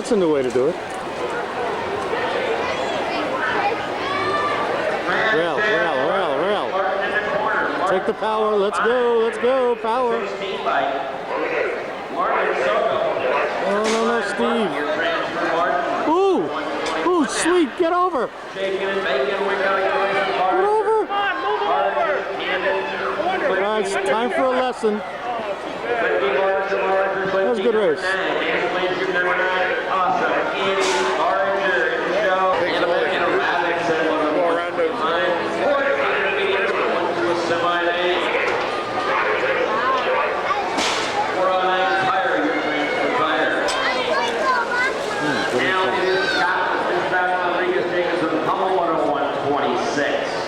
That's a new way to do it. Rail. Take the power. Let's go, power. No, Steve. Ooh, sweet, get over. Get over. All right, it's time for a lesson. That was a good race. Now it is Scott Rodriguez taking us to the Moto 126.